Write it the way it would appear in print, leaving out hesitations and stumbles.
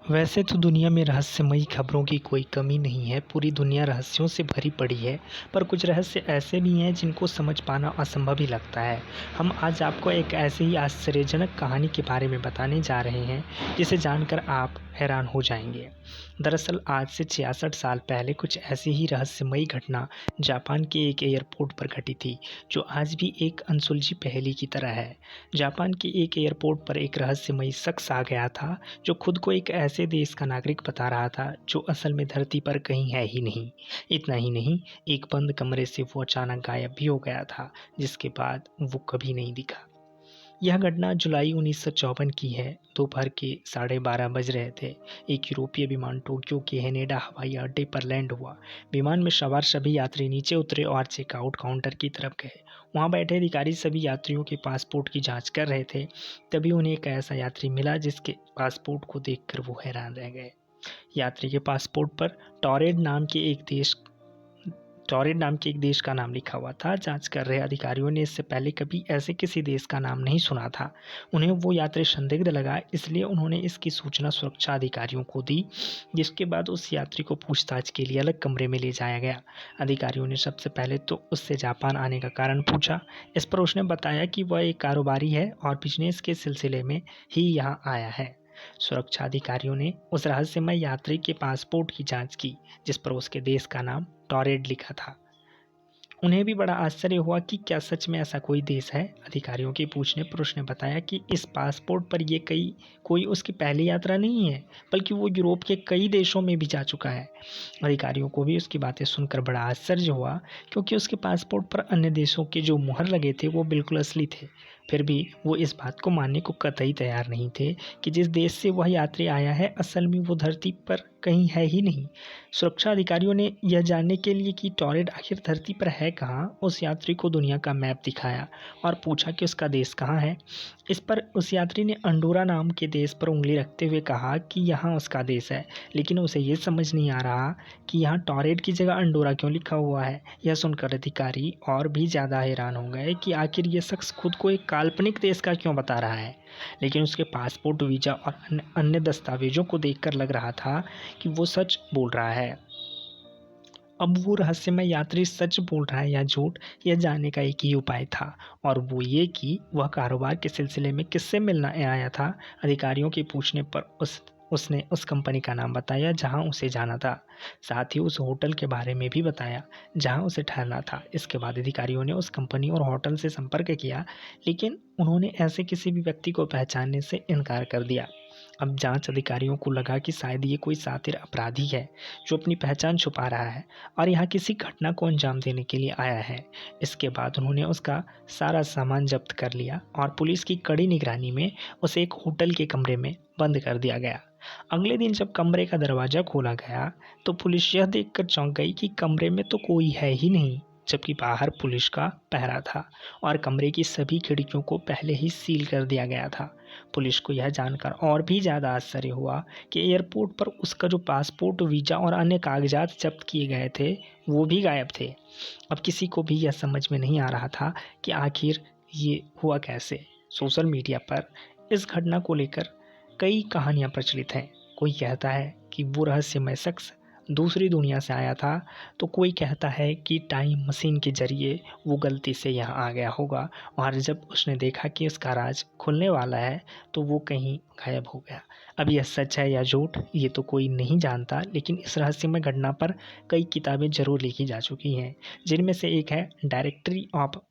वैसे तो दुनिया में रहस्यमयी खबरों की कोई कमी नहीं है, पूरी दुनिया रहस्यों से भरी पड़ी है। पर कुछ रहस्य ऐसे भी हैं जिनको समझ पाना असंभव ही लगता है। हम आज आपको एक ऐसी ही आश्चर्यजनक कहानी के बारे में बताने जा रहे हैं, जिसे जानकर आप हैरान हो जाएंगे। दरअसल आज से 66 साल पहले कुछ ऐसी ही रहस्यमयी घटना जापान के एक एयरपोर्ट पर घटी थी, जो आज भी एक अनसुलझी पहेली की तरह है। जापान के एक एयरपोर्ट पर एक रहस्यमयी शख्स आ गया था, जो खुद को एक ऐसे देश का नागरिक बता रहा था जो असल में धरती पर कहीं है ही नहीं। इतना ही नहीं, एक बंद कमरे से वो अचानक गायब भी हो गया था, जिसके बाद वो कभी नहीं दिखा। यह घटना जुलाई 1954 की है। दोपहर के 12:30 बज रहे थे। एक यूरोपीय विमान टोक्यो के हेनेडा हवाई अड्डे पर लैंड हुआ। विमान में सवार सभी यात्री नीचे उतरे और चेकआउट काउंटर की तरफ गए। वहां बैठे अधिकारी सभी यात्रियों के पासपोर्ट की जांच कर रहे थे। तभी उन्हें एक ऐसा यात्री मिला जिसके पासपोर्ट को देखकर वो हैरान रह गए। यात्री के पासपोर्ट पर टॉरेड नाम के एक देश का नाम लिखा हुआ था। जांच कर रहे अधिकारियों ने इससे पहले कभी ऐसे किसी देश का नाम नहीं सुना था। उन्हें वो यात्री संदिग्ध लगा, इसलिए उन्होंने इसकी सूचना सुरक्षा अधिकारियों को दी, जिसके बाद उस यात्री को पूछताछ के लिए अलग कमरे में ले जाया गया। अधिकारियों ने सबसे पहले तो उससे जापान आने का कारण पूछा। इस पर उसने बताया कि वह एक कारोबारी है और बिजनेस के सिलसिले में ही यहाँ आया है। सुरक्षा अधिकारियों ने उस रहस्यमय यात्री के पासपोर्ट की जांच की, जिस पर उसके देश का नाम टॉरेड लिखा था। उन्हें भी बड़ा आश्चर्य हुआ कि क्या सच में ऐसा कोई देश है। अधिकारियों के पूछने पर उसने बताया कि इस पासपोर्ट पर ये कोई उसकी पहली यात्रा नहीं है, बल्कि वो यूरोप के कई देशों में भी जा चुका है। अधिकारियों को भी उसकी बातें सुनकर बड़ा आश्चर्य हुआ, क्योंकि उसके पासपोर्ट पर अन्य देशों के जो मुहर लगे थे वो बिल्कुल असली थे। फिर भी वो इस बात को मानने को कतई तैयार नहीं थे कि जिस देश से वह यात्री आया है असल में वो धरती पर कहीं है ही नहीं। सुरक्षा अधिकारियों ने यह जानने के लिए कि टॉरेड आखिर धरती पर है कहाँ, उस यात्री को दुनिया का मैप दिखाया और पूछा कि उसका देश कहाँ है। इस पर उस यात्री ने अंडोरा नाम के देश पर उंगली रखते हुए कहा कि यहाँ उसका देश है, लेकिन उसे ये समझ नहीं आ रहा कि यहाँ टॉरेड की जगह अंडोरा क्यों लिखा हुआ है। यह सुनकर अधिकारी और भी ज़्यादा हैरान हो गए कि आखिर ये शख्स खुद को एक काल्पनिक देश का क्यों बता रहा है। लेकिन उसके पासपोर्ट, वीज़ा और अन्य दस्तावेजों को देखकर लग रहा था कि वो सच बोल रहा है। अब वो रहस्यमय यात्री सच बोल रहा है या झूठ, यह जानने का एक ही उपाय था, और वो ये कि वह कारोबार के सिलसिले में किससे मिलना आया था। अधिकारियों के पूछने पर उसने उस कंपनी का नाम बताया जहां उसे जाना था। साथ ही उस होटल के बारे में भी बताया जहां उसे ठहरना था। इसके बाद अधिकारियों ने उस कंपनी और होटल से संपर्क किया, लेकिन उन्होंने ऐसे किसी भी व्यक्ति को पहचानने से इनकार कर दिया। अब जांच अधिकारियों को लगा कि शायद ये कोई शातिर अपराधी है जो अपनी पहचान छुपा रहा है और यहाँ किसी घटना को अंजाम देने के लिए आया है। इसके बाद उन्होंने उसका सारा सामान जब्त कर लिया और पुलिस की कड़ी निगरानी में उसे एक होटल के कमरे में बंद कर दिया गया। अगले दिन जब कमरे का दरवाज़ा खोला गया तो पुलिस यह देखकर चौंक गई कि कमरे में तो कोई है ही नहीं, जबकि बाहर पुलिस का पहरा था और कमरे की सभी खिड़कियों को पहले ही सील कर दिया गया था। पुलिस को यह जानकर और भी ज़्यादा आश्चर्य हुआ कि एयरपोर्ट पर उसका जो पासपोर्ट, वीज़ा और अन्य कागजात जब्त किए गए थे वो भी गायब थे। अब किसी को भी यह समझ में नहीं आ रहा था कि आखिर ये हुआ कैसे। सोशल मीडिया पर इस घटना को लेकर कई कहानियाँ प्रचलित हैं। कोई कहता है कि वो रहस्यमय शख्स दूसरी दुनिया से आया था, तो कोई कहता है कि टाइम मशीन के जरिए वो गलती से यहाँ आ गया होगा और जब उसने देखा कि उसका राज खुलने वाला है तो वो कहीं गायब हो गया। अब यह सच है या झूठ, ये तो कोई नहीं जानता, लेकिन इस रहस्यमय घटना पर कई किताबें जरूर लिखी जा चुकी हैं, जिनमें से एक है डायरेक्टरी ऑफ